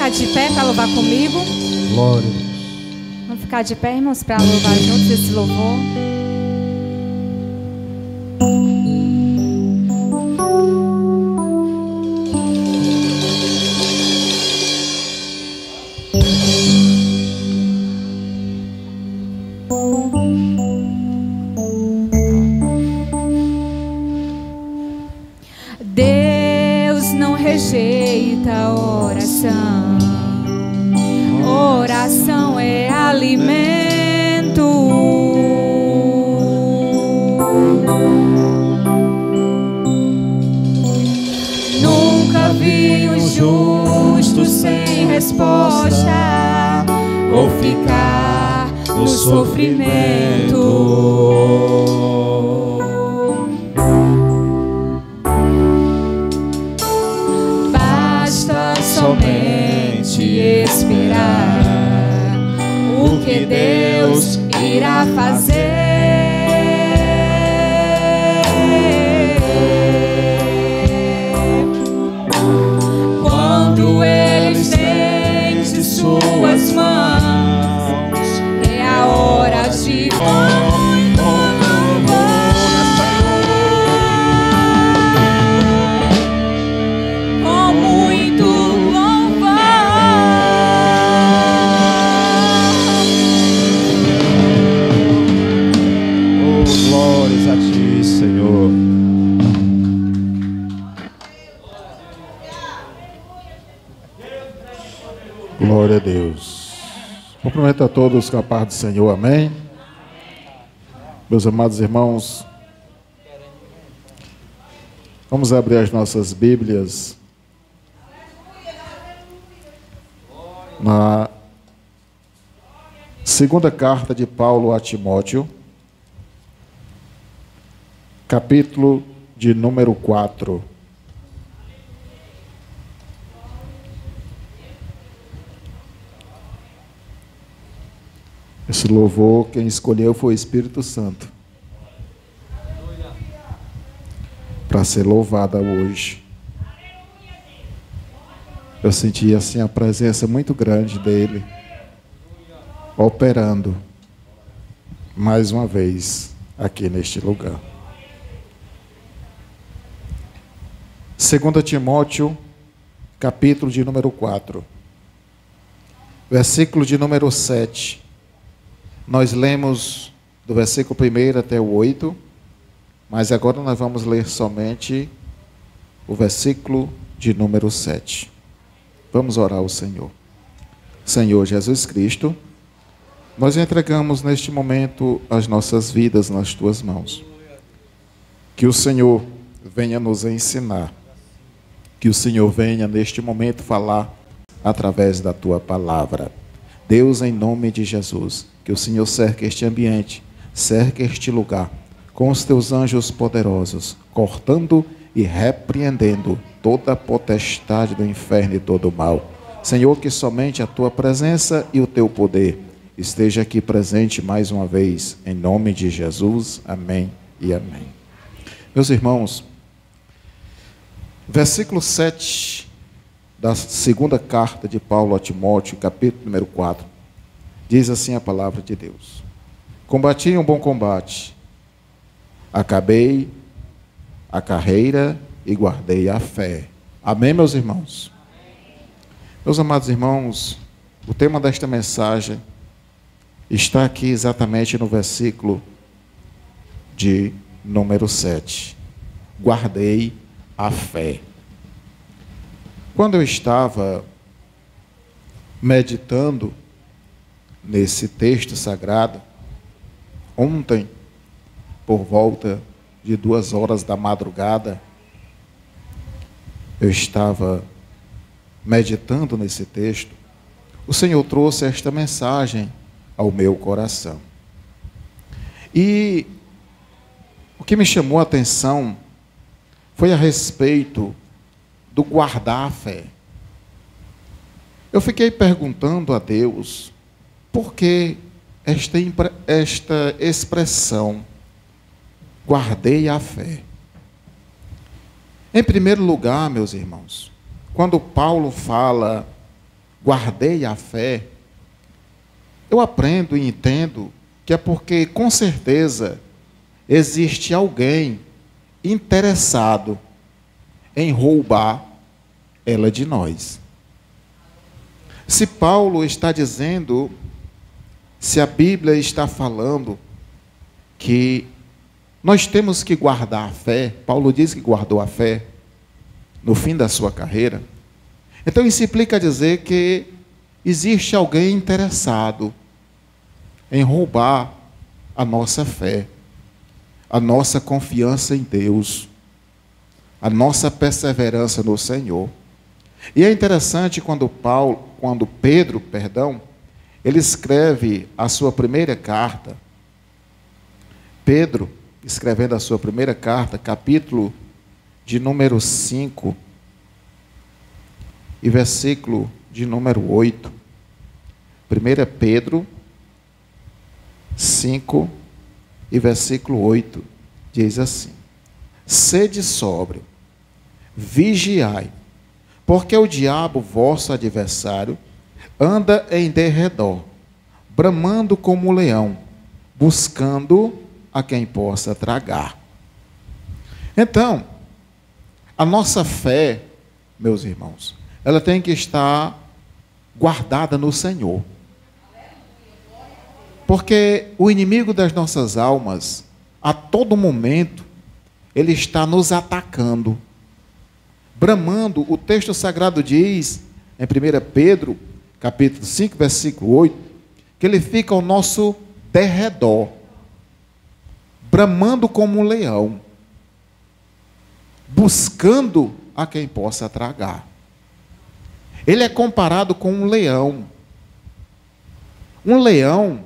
ficar de pé para louvar comigo? Glória a Deus. Vamos ficar de pé, irmãos, para louvar juntos esse louvor. Deus não rejeita a oração. Oração é alimento. Nunca vi um justo sem resposta ou ficar no sofrimento. Somente esperar o que Deus irá fazer. Quando Ele estende suas mãos, é a hora de Glória a Deus. Cumprimento a todos com a paz do Senhor, amém? Meus amados irmãos, vamos abrir as nossas Bíblias na segunda carta de Paulo a Timóteo, capítulo de número 4. Esse louvor, quem escolheu foi o Espírito Santo para ser louvada hoje. Eu senti assim a presença muito grande dele operando mais uma vez aqui neste lugar. 2 Timóteo, capítulo de número 4, versículo de número 7. Nós lemos do versículo 1 até o 8, mas agora nós vamos ler somente o versículo de número 7. Vamos orar ao Senhor. Senhor Jesus Cristo, nós entregamos neste momento as nossas vidas nas Tuas mãos. Que o Senhor venha nos ensinar, que o Senhor venha neste momento falar através da Tua palavra. Deus, em nome de Jesus, que o Senhor cerque este ambiente, cerque este lugar, com os Teus anjos poderosos, cortando e repreendendo toda a potestade do inferno e todo o mal. Senhor, que somente a Tua presença e o Teu poder esteja aqui presente mais uma vez, em nome de Jesus, amém e amém. Meus irmãos, versículo 7 da segunda carta de Paulo a Timóteo, capítulo número 4, diz assim a palavra de Deus: combati um bom combate, acabei a carreira e guardei a fé. Amém, meus irmãos? Meus amados irmãos, o tema desta mensagem está aqui exatamente no versículo de número 7. Guardei a fé. Quando eu estava meditando nesse texto sagrado, ontem, por volta de 2 horas da madrugada, eu estava meditando nesse texto, o Senhor trouxe esta mensagem ao meu coração. E o que me chamou a atenção foi a respeito do guardar a fé. Eu fiquei perguntando a Deus, por que esta expressão, guardei a fé? Em primeiro lugar, meus irmãos, quando Paulo fala guardei a fé, eu aprendo e entendo que é porque, com certeza, existe alguém interessado em roubar ela de nós. Se Paulo está dizendo, se a Bíblia está falando que nós temos que guardar a fé, Paulo diz que guardou a fé no fim da sua carreira, então isso implica dizer que existe alguém interessado em roubar a nossa fé, a nossa confiança em Deus, a nossa perseverança no Senhor. E é interessante quando Pedro, ele escreve a sua primeira carta. Pedro, escrevendo a sua primeira carta, capítulo de número 5, e versículo de número 8. 1 Pedro 5 e versículo 8, diz assim: sede sóbrio, vigiai, porque o diabo, vosso adversário, anda em derredor, bramando como um leão, buscando a quem possa tragar. Então, a nossa fé, meus irmãos, ela tem que estar guardada no Senhor. Porque o inimigo das nossas almas, a todo momento, ele está nos atacando, bramando. O texto sagrado diz, em 1 Pedro, capítulo 5, versículo 8, que ele fica ao nosso derredor, bramando como um leão, buscando a quem possa tragar. Ele é comparado com um leão. Um leão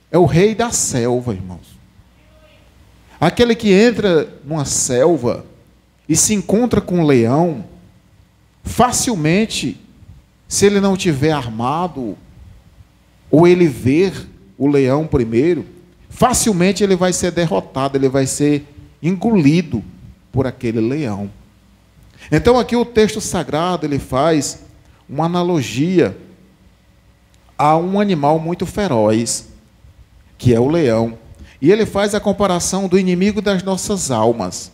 é o rei da selva, irmãos. Aquele que entra numa selva e se encontra com um leão, facilmente, se ele não tiver armado, ou ele ver o leão primeiro, facilmente ele vai ser derrotado, ele vai ser engolido por aquele leão. Então aqui o texto sagrado, ele faz uma analogia a um animal muito feroz, que é o leão. E ele faz a comparação do inimigo das nossas almas,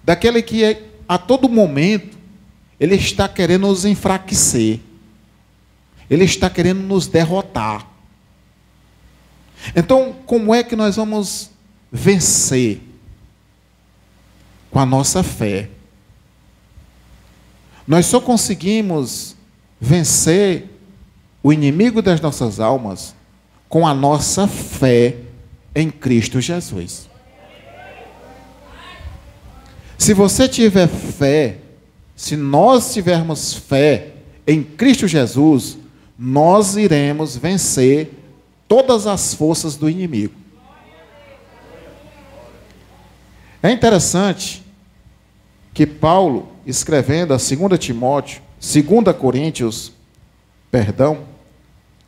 daquele que a todo momento ele está querendo nos enfraquecer, ele está querendo nos derrotar. Então, como é que nós vamos vencer? Com a nossa fé. Nós só conseguimos vencer o inimigo das nossas almas com a nossa fé em Cristo Jesus. Se você tiver fé, se nós tivermos fé em Cristo Jesus, nós iremos vencer todas as forças do inimigo. É interessante que Paulo, escrevendo a 2 Timóteo, 2 Coríntios,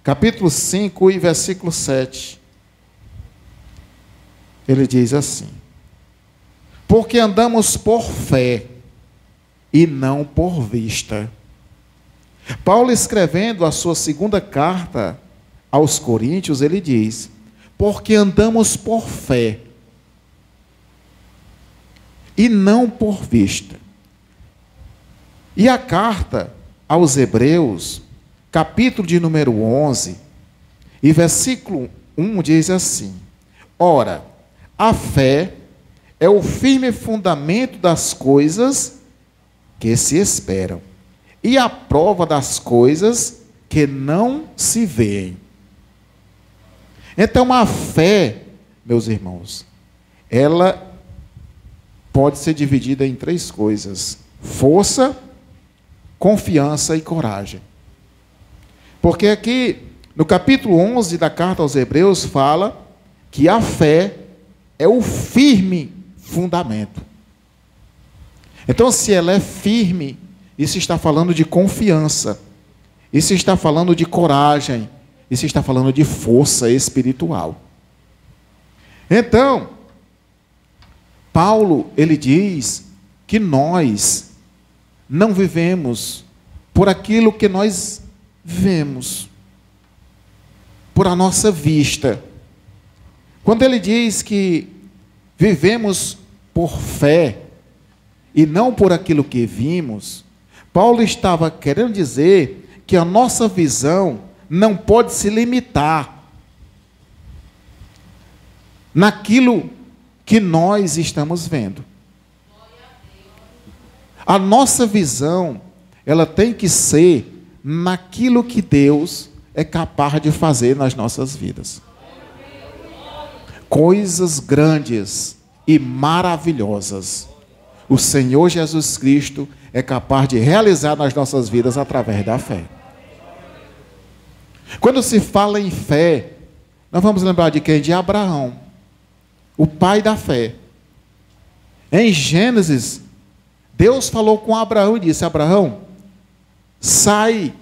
capítulo 5 e versículo 7, ele diz assim: porque andamos por fé e não por vista. Paulo, escrevendo a sua segunda carta aos Coríntios, ele diz: porque andamos por fé e não por vista. E a carta aos Hebreus, capítulo de número 11, e versículo 1 diz assim: ora, a fé é o firme fundamento das coisas que se esperam, e a prova das coisas que não se veem. Então a fé, meus irmãos, ela pode ser dividida em 3 coisas: força, confiança e coragem. Porque aqui, no capítulo 11 da carta aos Hebreus, fala que a fé é o firme fundamento. Então, se ela é firme, isso está falando de confiança, isso está falando de coragem, isso está falando de força espiritual. Então, Paulo, ele diz que nós não vivemos por aquilo que nós vemos, por a nossa vista. Quando ele diz que vivemos por fé e não por aquilo que vimos, Paulo estava querendo dizer que a nossa visão não pode se limitar naquilo que nós estamos vendo. A nossa visão, ela tem que ser naquilo que Deus é capaz de fazer nas nossas vidas. Coisas grandes e maravilhosas o Senhor Jesus Cristo é capaz de realizar nas nossas vidas através da fé. Quando se fala em fé, nós vamos lembrar de quem? De Abraão, o pai da fé. Em Gênesis, Deus falou com Abraão e disse: Abraão, sai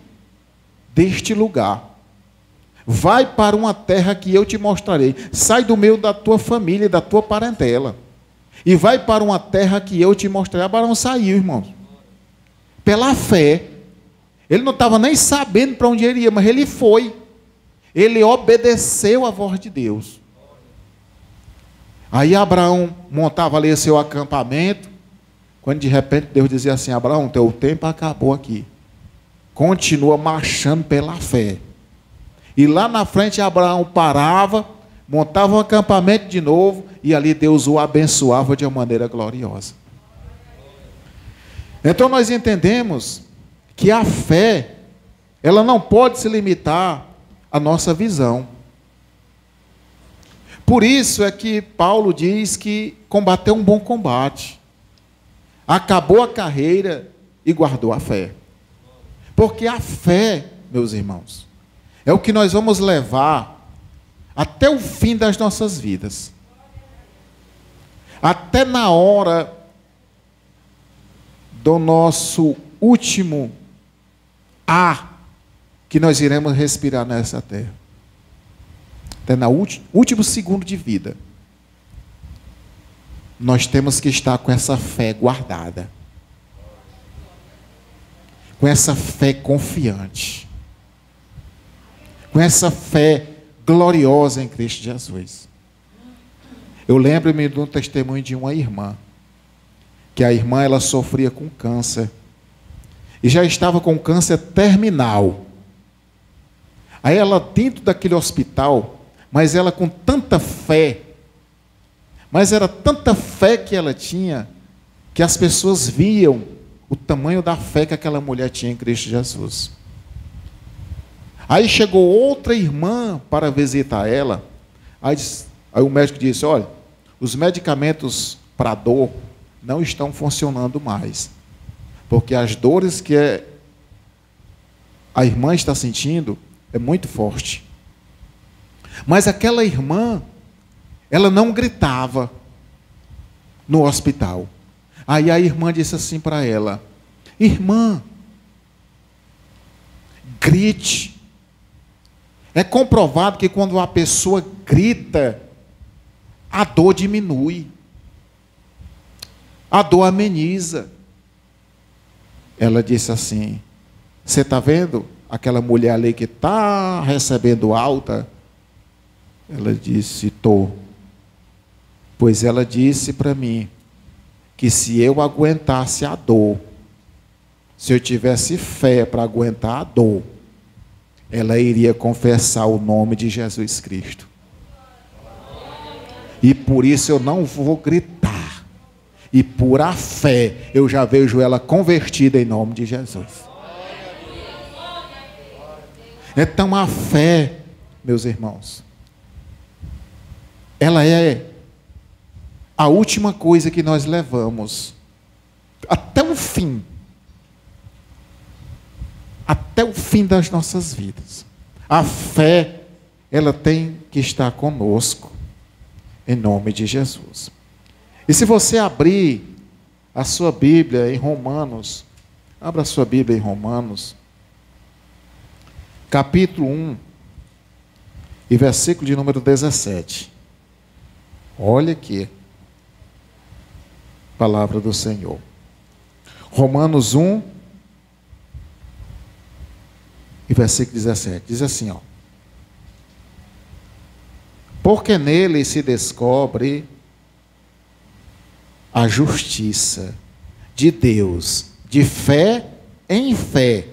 deste lugar, vai para uma terra que eu te mostrarei, sai do meio da tua família e da tua parentela, e vai para uma terra que eu te mostrarei. Abraão saiu, irmãos, pela fé. Ele não estava nem sabendo para onde ele ia, mas ele foi. Ele obedeceu à voz de Deus. Aí Abraão montava ali seu acampamento, quando de repente Deus dizia assim: Abraão, teu tempo acabou aqui. Continua marchando pela fé. E lá na frente Abraão parava, montava um acampamento de novo, e ali Deus o abençoava de uma maneira gloriosa. Então nós entendemos que a fé, ela não pode se limitar à nossa visão. Por isso é que Paulo diz que combateu um bom combate, acabou a carreira e guardou a fé. Porque a fé, meus irmãos, é o que nós vamos levar até o fim das nossas vidas. Até na hora do nosso último ar que nós iremos respirar nessa terra. Até no último segundo de vida. Nós temos que estar com essa fé guardada. Com essa fé confiante. Com essa fé gloriosa em Cristo Jesus. Eu lembro-me de um testemunho de uma irmã, que a irmã, ela sofria com câncer, e já estava com câncer terminal. Aí ela dentro daquele hospital, mas ela com tanta fé, mas era tanta fé que ela tinha, que as pessoas viam o tamanho da fé que aquela mulher tinha em Cristo Jesus. Aí chegou outra irmã para visitar ela. Aí o médico disse: olha, os medicamentos para dor não estão funcionando mais, porque as dores que a irmã está sentindo é muito forte. Mas aquela irmã, ela não gritava no hospital. Aí a irmã disse assim para ela: irmã, grite. É comprovado que quando a pessoa grita, a dor diminui, a dor ameniza. Ela disse assim: você está vendo aquela mulher ali que está recebendo alta? Ela disse: estou. Pois ela disse para mim que se eu aguentasse a dor, se eu tivesse fé para aguentar a dor, ela iria confessar o nome de Jesus Cristo. E por isso eu não vou gritar. E por a fé eu já vejo ela convertida em nome de Jesus. Então a fé, meus irmãos, ela é a última coisa que nós levamos até o fim. Até o fim das nossas vidas. A fé, ela tem que estar conosco, em nome de Jesus. E se você abrir a sua Bíblia em Romanos, abra a sua Bíblia em Romanos, capítulo 1, e versículo de número 17. Olha aqui, palavra do Senhor. Romanos 1, e versículo 17. Diz assim, ó. Porque nele se descobre a justiça de Deus, de fé em fé,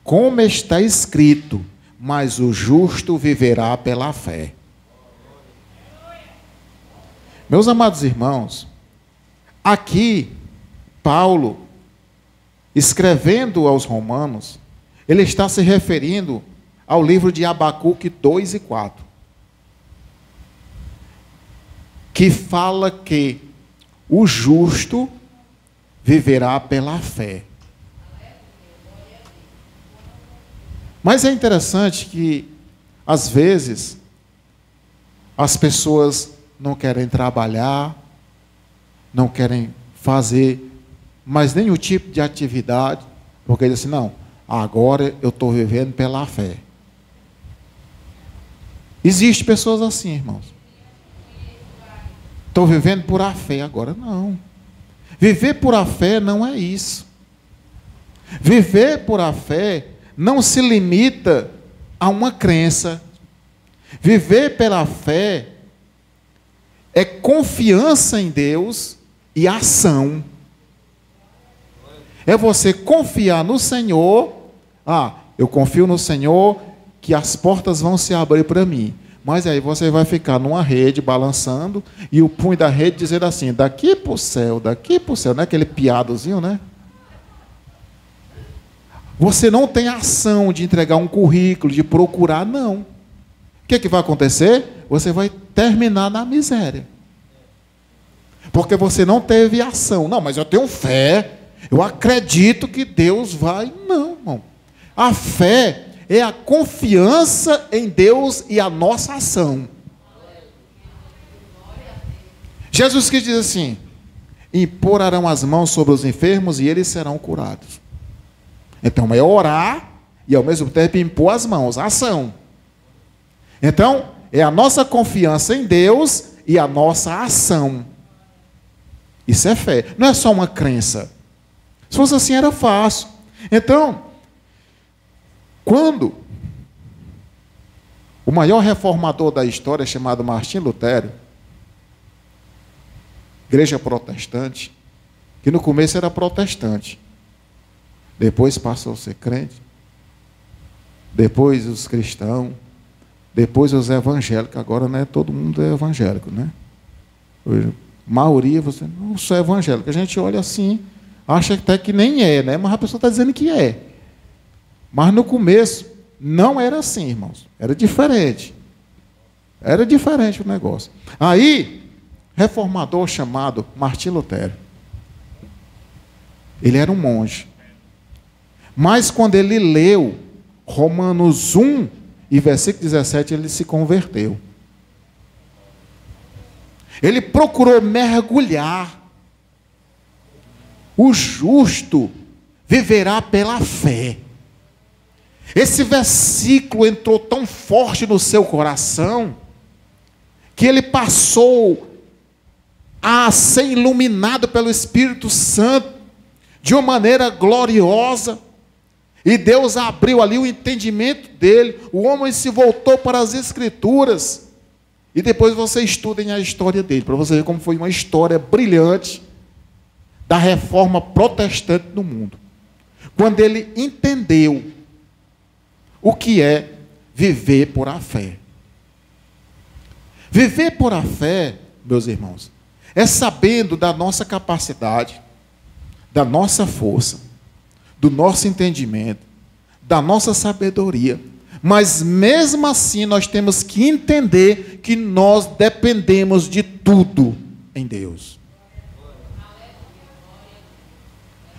como está escrito, mas o justo viverá pela fé. Meus amados irmãos, aqui, Paulo, escrevendo aos Romanos, ele está se referindo ao livro de Abacuque 2 e 4, que fala que o justo viverá pela fé. Mas é interessante que, às vezes, as pessoas não querem trabalhar, não querem fazer mais nenhum tipo de atividade, porque dizem assim, não, agora eu estou vivendo pela fé. Existem pessoas assim, irmãos. Estou vivendo por a fé agora. Não. Viver por a fé não é isso. Viver por a fé não se limita a uma crença. Viver pela fé é confiança em Deus e ação. É você confiar no Senhor. Eu confio no Senhor que as portas vão se abrir para mim. Mas aí você vai ficar numa rede balançando e o punho da rede dizendo assim, daqui para o céu, não é aquele piadozinho, né? Você não tem ação de entregar um currículo, de procurar, não. O que vai acontecer? Você vai terminar na miséria. Porque você não teve ação. Não, mas eu tenho fé, eu acredito que Deus vai. Não, irmão. A fé é a confiança em Deus e a nossa ação. Jesus Cristo diz assim, imporão as mãos sobre os enfermos e eles serão curados. Então é orar e ao mesmo tempo impor as mãos, ação. Então é a nossa confiança em Deus e a nossa ação. Isso é fé, não é só uma crença. Se fosse assim era fácil. Então, quando o maior reformador da história, chamado Martim Lutero, igreja protestante, que no começo era protestante, depois passou a ser crente, depois os cristãos, depois os evangélicos, agora não é todo mundo é evangélico, né? Hoje, a maioria, você não sou evangélico, a gente olha assim, acha até que nem é, né? Mas a pessoa está dizendo que é. Mas no começo não era assim, irmãos. Era diferente. Era diferente o negócio. Aí, reformador chamado Martim Lutero. Ele era um monge. Mas quando ele leu Romanos 1 e versículo 17, ele se converteu. Ele procurou mergulhar. O justo viverá pela fé. Esse versículo entrou tão forte no seu coração que ele passou a ser iluminado pelo Espírito Santo de uma maneira gloriosa. E Deus abriu ali o entendimento dele. O homem se voltou para as Escrituras. E depois vocês estudem a história dele, para você ver como foi uma história brilhante da reforma protestante no mundo. Quando ele entendeu o que é viver por a fé. Viver por a fé, meus irmãos, é sabendo da nossa capacidade, da nossa força, do nosso entendimento, da nossa sabedoria. Mas mesmo assim nós temos que entender que nós dependemos de tudo em Deus.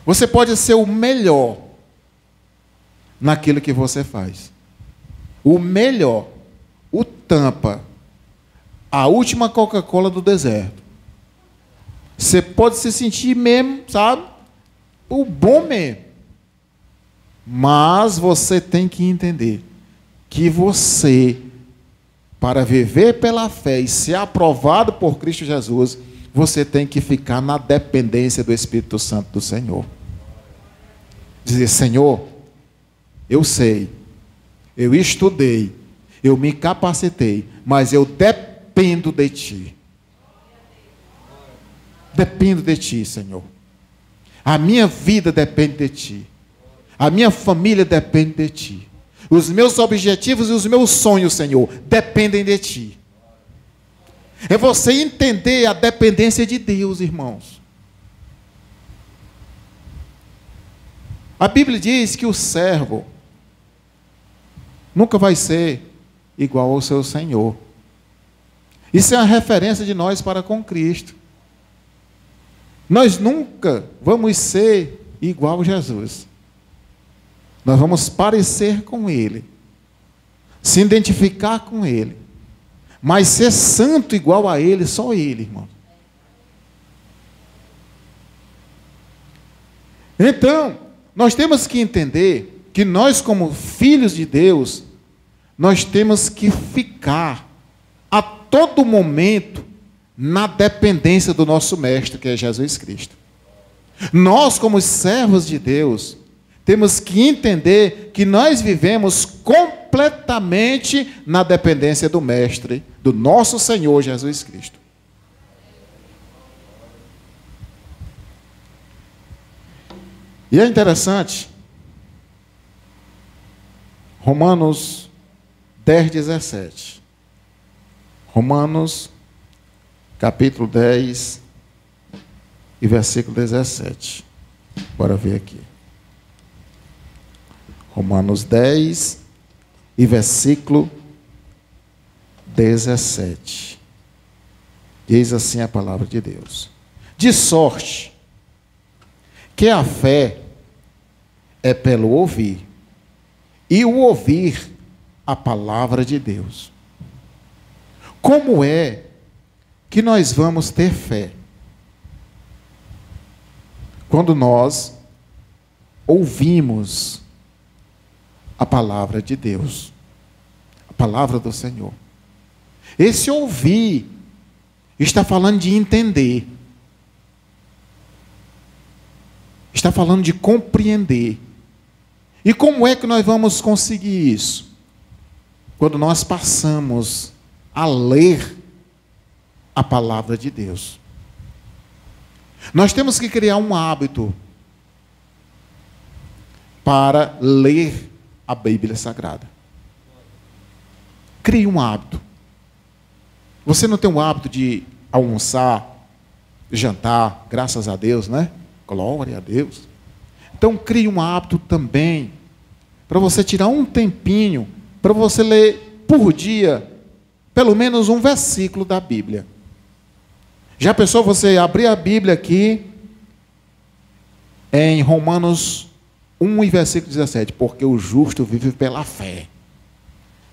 Você pode ser o melhor naquilo que você faz. O melhor, o tampa, a última Coca-Cola do deserto. Você pode se sentir mesmo, sabe? O bom mesmo. Mas você tem que entender que você, para viver pela fé e ser aprovado por Cristo Jesus, você tem que ficar na dependência do Espírito Santo do Senhor. Dizer, Senhor, eu sei eu estudei, eu me capacitei, mas eu dependo de Ti. Dependo de Ti, Senhor. A minha vida depende de Ti. A minha família depende de Ti. Os meus objetivos e os meus sonhos, Senhor, dependem de Ti. É você entender a dependência de Deus, irmãos. A Bíblia diz que o servo nunca vai ser igual ao seu Senhor. Isso é uma referência de nós para com Cristo. Nós nunca vamos ser igual a Jesus. Nós vamos parecer com Ele, se identificar com Ele, mas ser santo igual a Ele, só Ele, irmão. Então, nós temos que entender que nós, como filhos de Deus, nós temos que ficar a todo momento na dependência do nosso Mestre, que é Jesus Cristo. Nós, como servos de Deus, temos que entender que nós vivemos completamente na dependência do Mestre, do nosso Senhor Jesus Cristo. E é interessante, Romanos 10, 17. Romanos, capítulo 10 e versículo 17. Bora ver aqui. Romanos 10 e versículo 17. Diz assim a palavra de Deus: de sorte que a fé é pelo ouvir, e o ouvir a palavra de Deus. Como é que nós vamos ter fé? Quando nós ouvimos a palavra de Deus, a palavra do Senhor. Esse ouvir está falando de entender, está falando de compreender. E como é que nós vamos conseguir isso? Quando nós passamos a ler a palavra de Deus. Nós temos que criar um hábito para ler a Bíblia Sagrada. Crie um hábito. Você não tem o hábito de almoçar, jantar, graças a Deus, né? Glória a Deus. Então crie um hábito também, para você tirar um tempinho, para você ler por dia, pelo menos um versículo da Bíblia. Já pensou você abrir a Bíblia aqui, em Romanos 1 e versículo 17, porque o justo vive pela fé.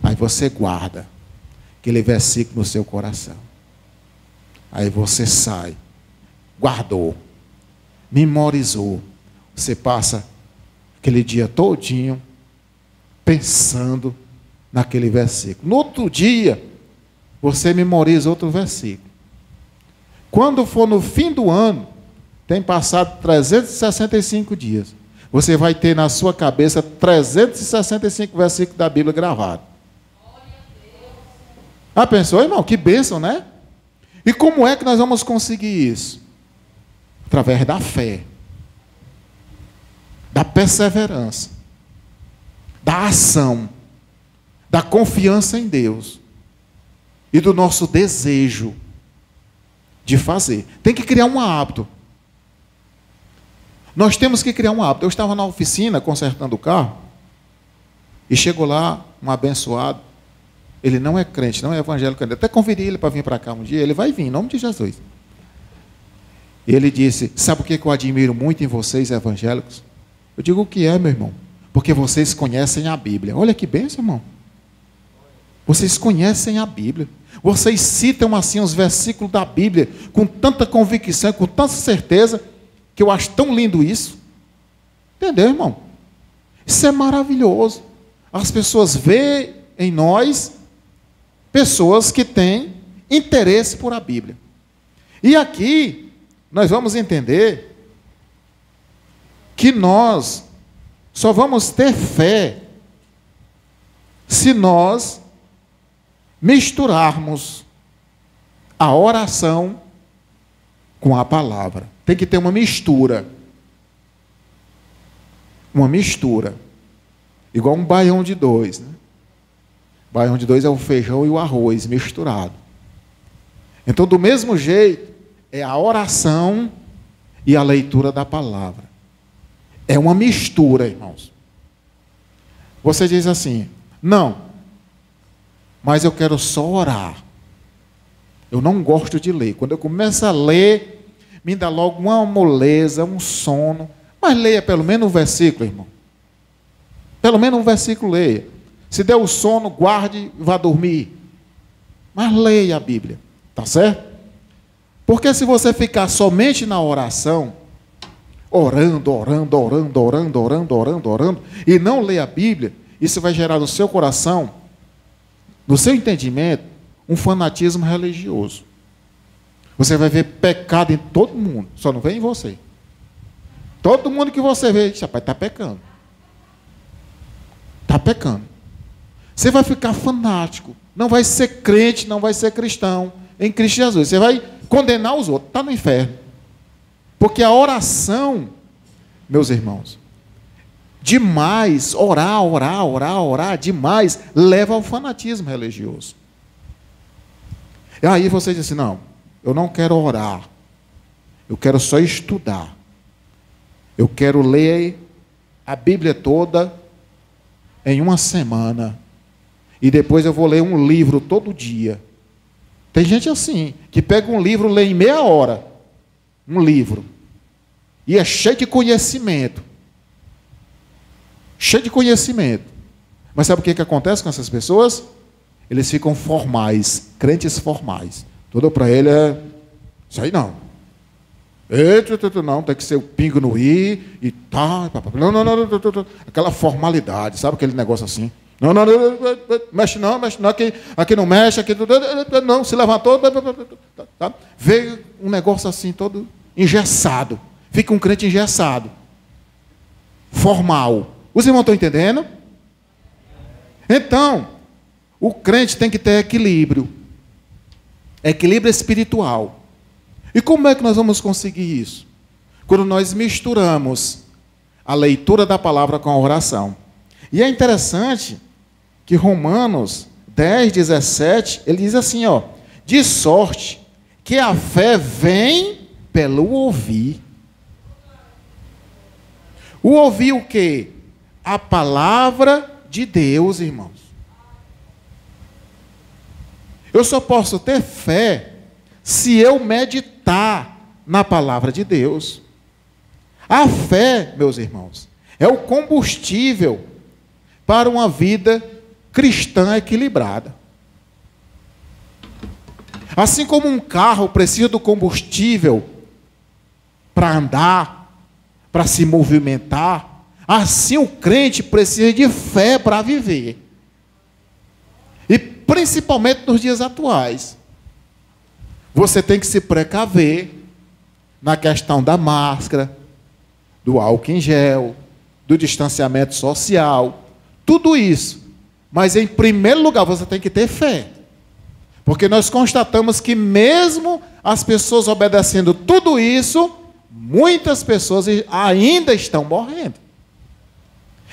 Aí você guarda aquele versículo no seu coração. Aí você sai, guardou, memorizou. Você passa aquele dia todinho pensando naquele versículo. No outro dia, você memoriza outro versículo. Quando for no fim do ano, tem passado 365 dias. Você vai ter na sua cabeça 365 versículos da Bíblia gravados. Ah, pensou, irmão? Que bênção, né? E como é que nós vamos conseguir isso? Através da fé, da perseverança, da ação, da confiança em Deus e do nosso desejo de fazer. Tem que criar um hábito. Nós temos que criar um hábito. Eu estava na oficina consertando o carro e chegou lá um abençoado. Ele não é crente, não é evangélico ainda. Até convidei ele para vir para cá um dia. Ele vai vir, em nome de Jesus. Ele disse: sabe o que eu admiro muito em vocês, evangélicos? Eu digo: o que é, meu irmão? Porque vocês conhecem a Bíblia. Olha que bênção, irmão. Vocês conhecem a Bíblia. Vocês citam assim os versículos da Bíblia com tanta convicção, com tanta certeza, que eu acho tão lindo isso. Entendeu, irmão? Isso é maravilhoso. As pessoas veem em nós pessoas que têm interesse por a Bíblia. E aqui nós vamos entender que nós só vamos ter fé se nós misturarmos a oração com a palavra. Tem que ter uma mistura. Uma mistura. Igual um baião de dois, né? Baião de dois é o feijão e o arroz misturado. Então, do mesmo jeito, é a oração e a leitura da palavra. É uma mistura, irmãos. Você diz assim: não, mas eu quero só orar. Eu não gosto de ler. Quando eu começo a ler, me dá logo uma moleza, um sono. Mas leia pelo menos um versículo, irmão. Pelo menos um versículo leia. Se der o sono, guarde e vá dormir. Mas leia a Bíblia. Tá certo? Porque se você ficar somente na oração, orando, e não ler a Bíblia, isso vai gerar no seu coração, no seu entendimento, um fanatismo religioso. Você vai ver pecado em todo mundo, só não vê em você. Todo mundo que você vê, rapaz, está pecando. Está pecando. Você vai ficar fanático, não vai ser crente, não vai ser cristão em Cristo Jesus. Você vai condenar os outros, está no inferno. Porque a oração, meus irmãos, demais, orar demais, leva ao fanatismo religioso. E aí você diz assim: não, eu não quero orar, eu quero só estudar. Eu quero ler a Bíblia toda em uma semana. E depois eu vou ler um livro todo dia. Tem gente assim, que pega um livro e lê em meia hora. Um livro. E é cheio de conhecimento. Cheio de conhecimento. Mas sabe o que acontece com essas pessoas? Eles ficam formais, crentes formais. Tudo para ele é... Isso aí não. Não, tem que ser o pingo no i e tá. Não. Aquela formalidade, sabe aquele negócio assim? Não, mexe não, aqui não mexe, aqui não, se levantou, tá? Veio um negócio assim todo engessado. Fica um crente engessado. Formal. Os irmãos estão entendendo? Então, o crente tem que ter equilíbrio. Equilíbrio espiritual. E como é que nós vamos conseguir isso? Quando nós misturamos a leitura da palavra com a oração. E é interessante que Romanos 10, 17, ele diz assim, ó: de sorte que a fé vem pelo ouvir. O ouvir o quê? A palavra de Deus, irmãos. Eu só posso ter fé se eu meditar na palavra de Deus. A fé, meus irmãos, é o combustível para uma vida cristã equilibrada. Assim como um carro precisa do combustível para andar, para se movimentar, assim o crente precisa de fé para viver. E principalmente nos dias atuais. Você tem que se precaver na questão da máscara, do álcool em gel, do distanciamento social, tudo isso. Mas em primeiro lugar você tem que ter fé. Porque nós constatamos que mesmo as pessoas obedecendo tudo isso, muitas pessoas ainda estão morrendo.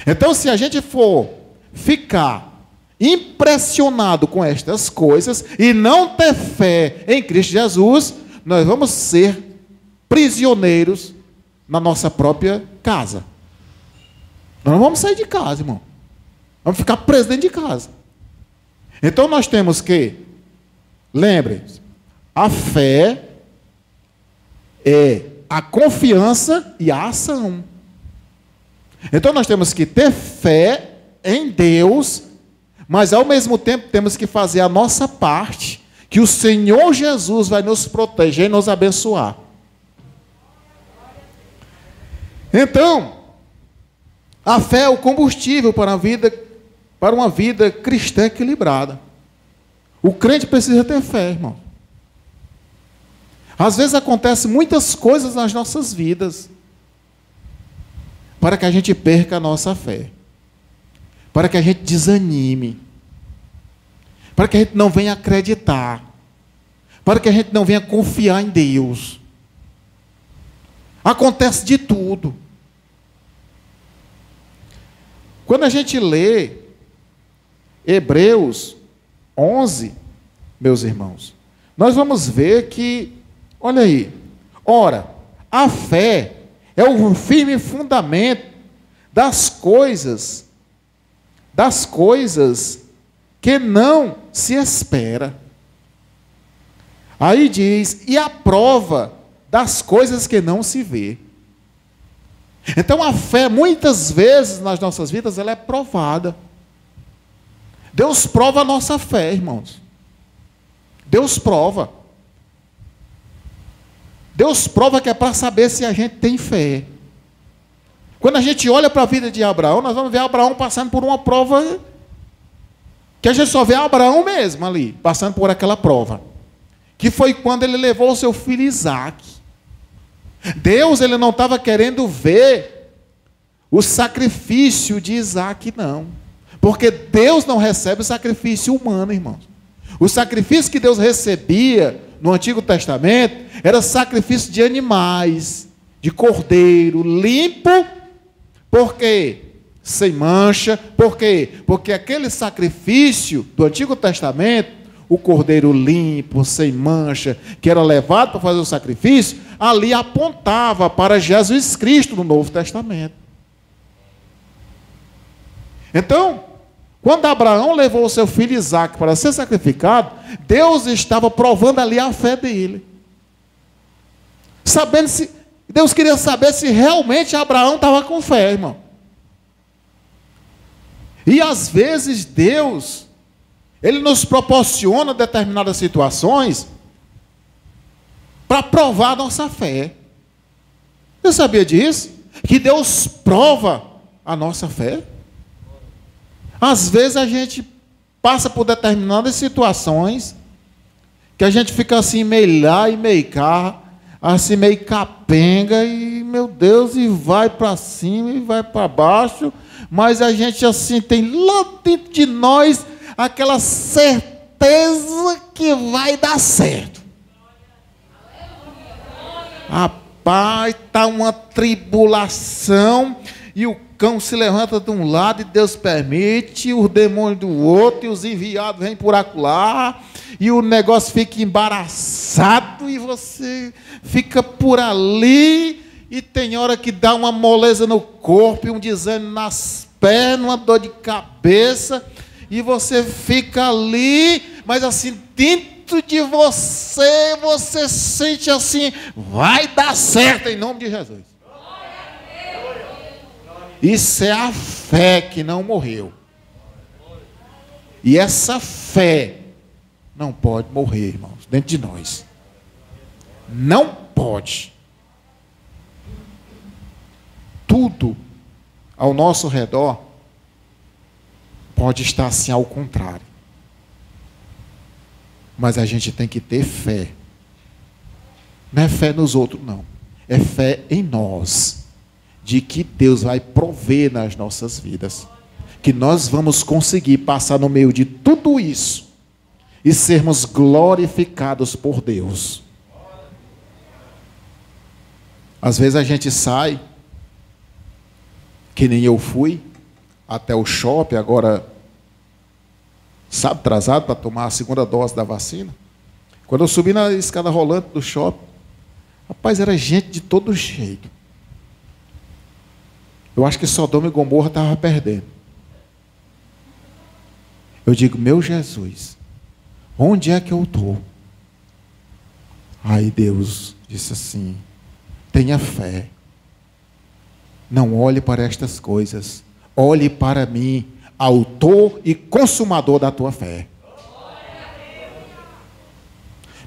Então, se a gente for ficar impressionado com estas coisas e não ter fé em Cristo Jesus, nós vamos ser prisioneiros na nossa própria casa. Nós não vamos sair de casa, irmão. Vamos ficar presos dentro de casa. Então nós temos que, lembre-se, a fé é a confiança e a ação. Então nós temos que ter fé em Deus, mas ao mesmo tempo temos que fazer a nossa parte, que o Senhor Jesus vai nos proteger e nos abençoar. Então, a fé é o combustível para uma vida cristã equilibrada. O crente precisa ter fé, irmão. Às vezes acontecem muitas coisas nas nossas vidas para que a gente perca a nossa fé, para que a gente desanime, para que a gente não venha acreditar, para que a gente não venha confiar em Deus. Acontece de tudo. Quando a gente lê Hebreus 11, meus irmãos, nós vamos ver que, olha aí, ora, a fé é o firme fundamento das coisas que não se espera. Aí diz, e a prova das coisas que não se vê. Então a fé, muitas vezes nas nossas vidas, ela é provada. Deus prova a nossa fé, irmãos. Deus prova. Deus prova que é para saber se a gente tem fé. Quando a gente olha para a vida de Abraão, nós vamos ver Abraão passando por uma prova que a gente só vê Abraão mesmo ali, passando por aquela prova. Que foi quando ele levou o seu filho Isaque. Deus, ele não estava querendo ver o sacrifício de Isaque, não. Porque Deus não recebe o sacrifício humano, irmãos. O sacrifício que Deus recebia no Antigo Testamento era sacrifício de animais, de cordeiro, limpo, porque sem mancha. Por quê? Porque aquele sacrifício do Antigo Testamento, o cordeiro limpo, sem mancha, que era levado para fazer o sacrifício, ali apontava para Jesus Cristo no Novo Testamento. Então, quando Abraão levou o seu filho Isaque para ser sacrificado, Deus estava provando ali a fé dele. Deus queria saber se realmente Abraão estava com fé, irmão. E às vezes Deus, Ele nos proporciona determinadas situações para provar a nossa fé. Você sabia disso? Que Deus prova a nossa fé? Às vezes a gente passa por determinadas situações que a gente fica assim meio lá e meio cá, assim meio capenga e, meu Deus, e vai para cima e vai para baixo, mas a gente assim tem lá dentro de nós aquela certeza que vai dar certo. Rapaz, está uma tribulação e o cão se levanta de um lado e Deus permite, os demônios do outro, e os enviados vêm por acolá, e o negócio fica embaraçado, e você fica por ali, e tem hora que dá uma moleza no corpo, e um desânimo nas pernas, uma dor de cabeça, e você fica ali, mas assim, dentro de você, você sente assim, vai dar certo em nome de Jesus. Isso é a fé que não morreu. E essa fé não pode morrer, irmãos, dentro de nós. Não pode. Tudo ao nosso redor pode estar assim ao contrário. Mas a gente tem que ter fé. Não é fé nos outros, não. É fé em nós. De que Deus vai prover nas nossas vidas. Que nós vamos conseguir passar no meio de tudo isso. E sermos glorificados por Deus. Às vezes a gente sai, que nem eu fui, até o shopping, agora, sabe, atrasado para tomar a segunda dose da vacina. Quando eu subi na escada rolante do shopping, rapaz, era gente de todo jeito. Eu acho que Sodoma e Gomorra estavam perdendo. Eu digo, meu Jesus, onde é que eu estou? Aí Deus disse assim, tenha fé. Não olhe para estas coisas. Olhe para mim, autor e consumador da tua fé.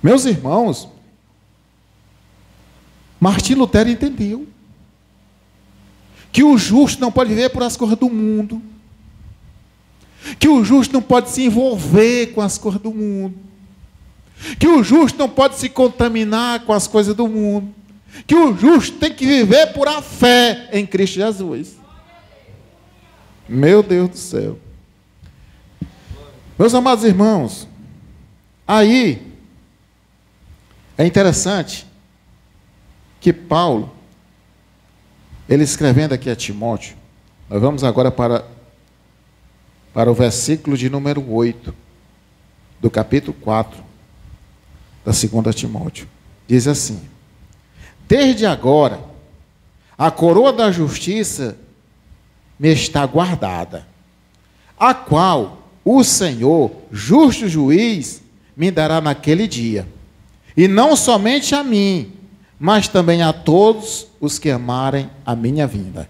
Meus irmãos, Martim Lutero entendeu que o justo não pode viver por as coisas do mundo, que o justo não pode se envolver com as coisas do mundo, que o justo não pode se contaminar com as coisas do mundo, que o justo tem que viver por a fé em Cristo Jesus. Meu Deus do céu. Meus amados irmãos, aí é interessante que Paulo, ele escrevendo aqui a Timóteo, nós vamos agora para o versículo de número 8, do capítulo 4, da 2 Timóteo. Diz assim: desde agora, a coroa da justiça me está guardada, a qual o Senhor, justo juiz, me dará naquele dia. E não somente a mim, mas também a todos os que amarem a minha vinda.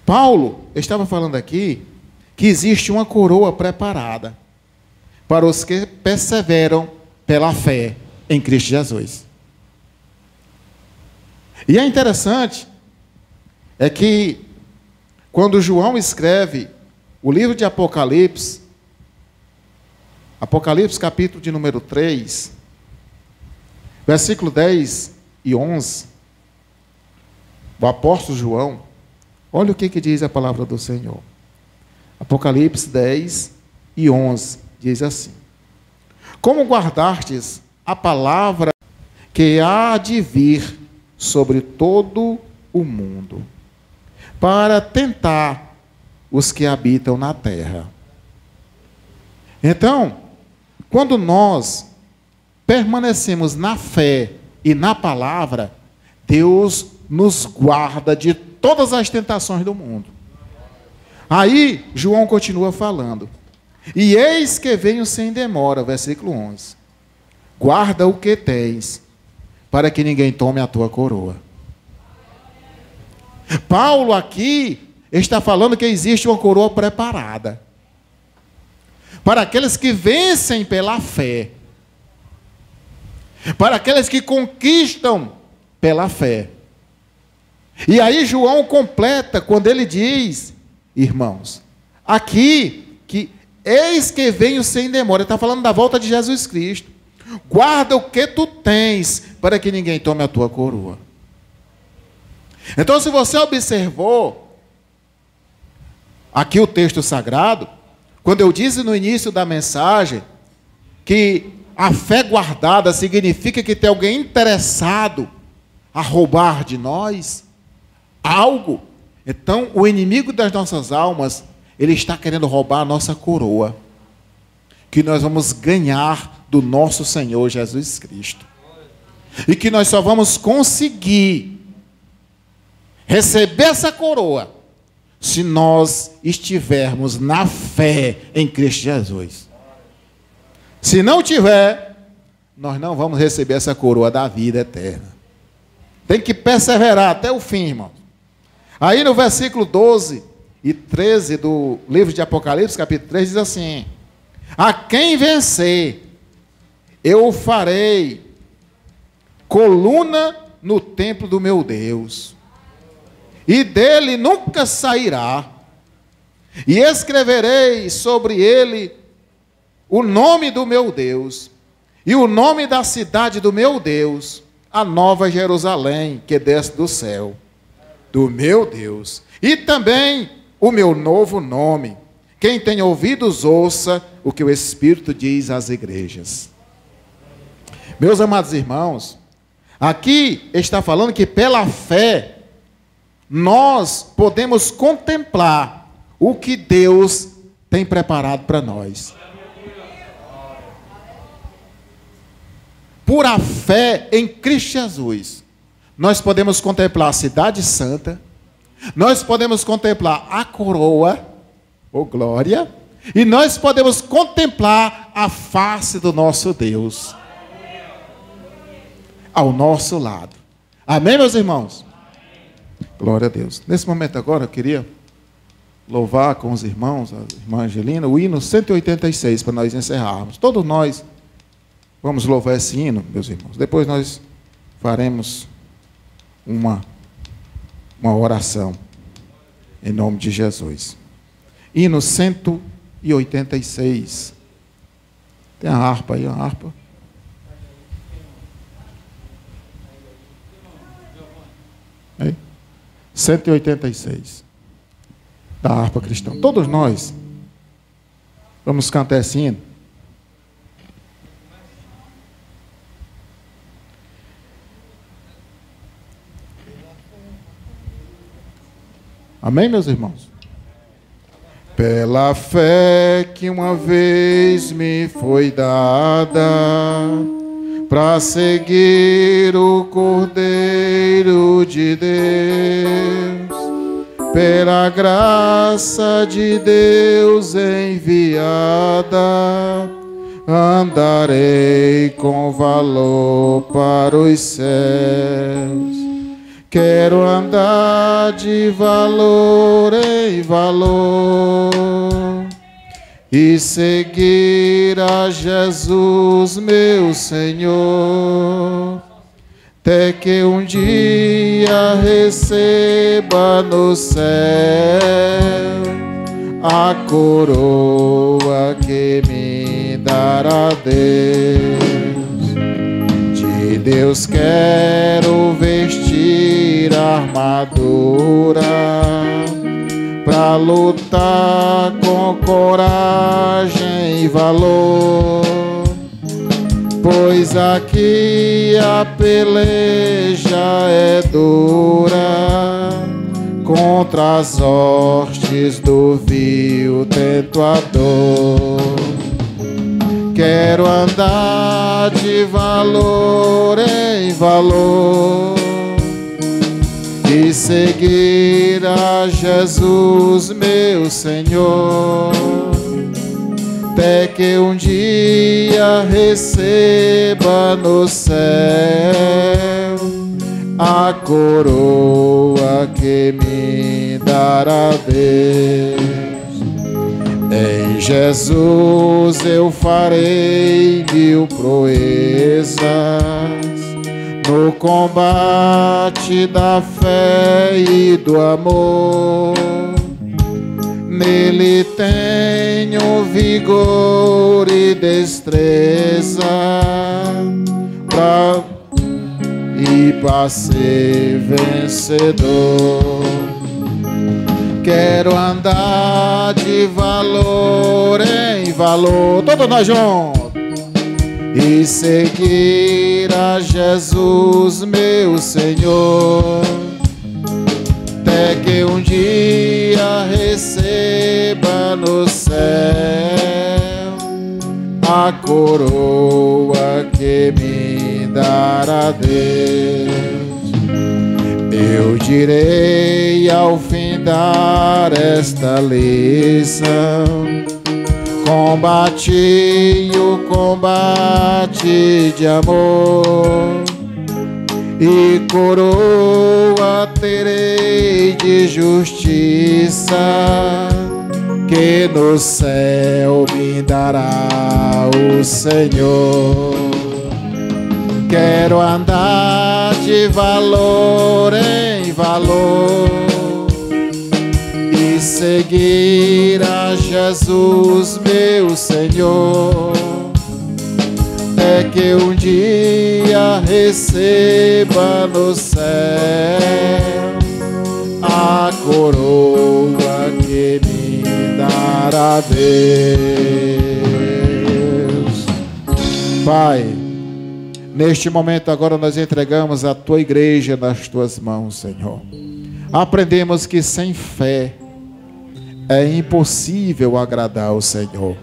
Paulo estava falando aqui que existe uma coroa preparada para os que perseveram pela fé em Cristo Jesus. E é interessante é que quando João escreve o livro de Apocalipse, Apocalipse capítulo de número 3, versículo 10 e 11, o apóstolo João, olha o que diz a palavra do Senhor. Apocalipse 10 e 11, diz assim: como guardastes a palavra que há de vir sobre todo o mundo, para tentar os que habitam na terra. Então, quando nós permanecemos na fé e na palavra, Deus nos guarda de todas as tentações do mundo. Aí, João continua falando: e eis que venho sem demora, versículo 11. Guarda o que tens, para que ninguém tome a tua coroa. Paulo aqui está falando que existe uma coroa preparada para aqueles que vencem pela fé, para aqueles que conquistam pela fé. E aí João completa quando ele diz, irmãos, aqui que eis que venho sem demora. Ele está falando da volta de Jesus Cristo. Guarda o que tu tens, para que ninguém tome a tua coroa. Então, se você observou aqui o texto sagrado, quando eu disse no início da mensagem que a fé guardada significa que tem alguém interessado a roubar de nós algo, então o inimigo das nossas almas, ele está querendo roubar a nossa coroa, que nós vamos ganhar do nosso Senhor Jesus Cristo, e que nós só vamos conseguir receber essa coroa se nós estivermos na fé em Cristo Jesus. Se não tiver, nós não vamos receber essa coroa da vida eterna. Tem que perseverar até o fim, irmão. Aí no versículo 12 e 13 do livro de Apocalipse, capítulo 3, diz assim: a quem vencer, eu farei coluna no templo do meu Deus, e dele nunca sairá, e escreverei sobre ele o nome do meu Deus, e o nome da cidade do meu Deus, a nova Jerusalém, que desce do céu, do meu Deus, e também o meu novo nome. Quem tem ouvidos, ouça o que o Espírito diz às igrejas. Meus amados irmãos, aqui está falando que pela fé, nós podemos contemplar o que Deus tem preparado para nós. Por a fé em Cristo Jesus, nós podemos contemplar a cidade santa, nós podemos contemplar a coroa, ou glória, e nós podemos contemplar a face do nosso Deus ao nosso lado. Amém, meus irmãos? Glória a Deus. Nesse momento agora eu queria louvar com os irmãos, a irmã Angelina, o hino 186, para nós encerrarmos. Todos nós vamos louvar esse hino, meus irmãos. Depois nós faremos uma oração em nome de Jesus. Hino 186. Tem a harpa aí, a harpa. Aí. 186. da harpa cristã. Todos nós vamos cantar esse hino. Amém, meus irmãos? Pela fé que uma vez me foi dada, para seguir o Cordeiro de Deus, pela graça de Deus enviada, andarei com valor para os céus. Quero andar de valor em valor e seguir a Jesus, meu Senhor, até que um dia receba no céu a coroa que me dará Deus. De Deus quero vestir a armadura pra lutar com coragem e valor, pois aqui a peleja é dura contra as hostes do vil tentador. Quero andar de valor em valor e seguir a Jesus, meu Senhor, até que um dia receba no céu a coroa que me dará Deus. Em Jesus eu farei 1000 proezas no combate da fé e do amor. Nele tenho vigor e destreza para ser vencedor. Quero andar de valor em valor, todos nós juntos, e seguir a Jesus, meu Senhor, até que um dia receba no céu a coroa que me dará Deus. Eu direi ao findar esta lição: combati o combate de amor, e coroa terei de justiça, que no céu me dará o Senhor. Quero andar de valor em valor e seguir a Jesus, meu Senhor, até que um dia receba no céu a coroa que me dará Deus. Pai, neste momento agora nós entregamos a Tua igreja nas Tuas mãos, Senhor. Aprendemos que sem fé é impossível agradar ao Senhor.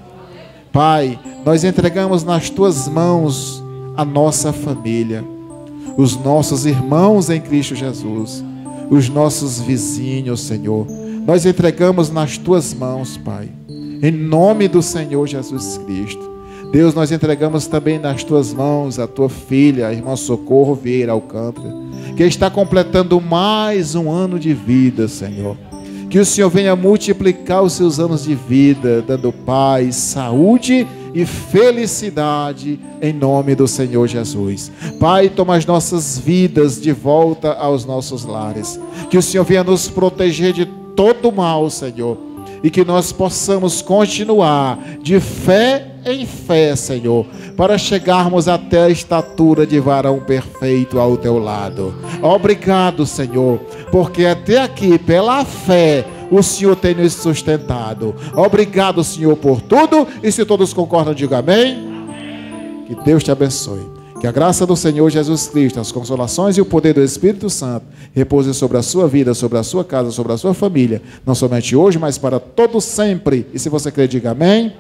Pai, nós entregamos nas Tuas mãos a nossa família, os nossos irmãos em Cristo Jesus, os nossos vizinhos, Senhor. Nós entregamos nas Tuas mãos, Pai, em nome do Senhor Jesus Cristo. Deus, nós entregamos também nas Tuas mãos a Tua filha, a irmã Socorro Vieira Alcântara, que está completando mais um ano de vida, Senhor. Que o Senhor venha multiplicar os seus anos de vida, dando paz, saúde e felicidade, em nome do Senhor Jesus. Pai, toma as nossas vidas de volta aos nossos lares. Que o Senhor venha nos proteger de todo mal, Senhor, e que nós possamos continuar de fé em fé, Senhor, para chegarmos até a estatura de varão perfeito ao Teu lado. Obrigado, Senhor, porque até aqui, pela fé, o Senhor tem nos sustentado. Obrigado, Senhor, por tudo. E se todos concordam, diga amém. Que Deus te abençoe. Que a graça do Senhor Jesus Cristo, as consolações e o poder do Espírito Santo repouse sobre a sua vida, sobre a sua casa, sobre a sua família, não somente hoje, mas para todo sempre. E se você crer, diga amém.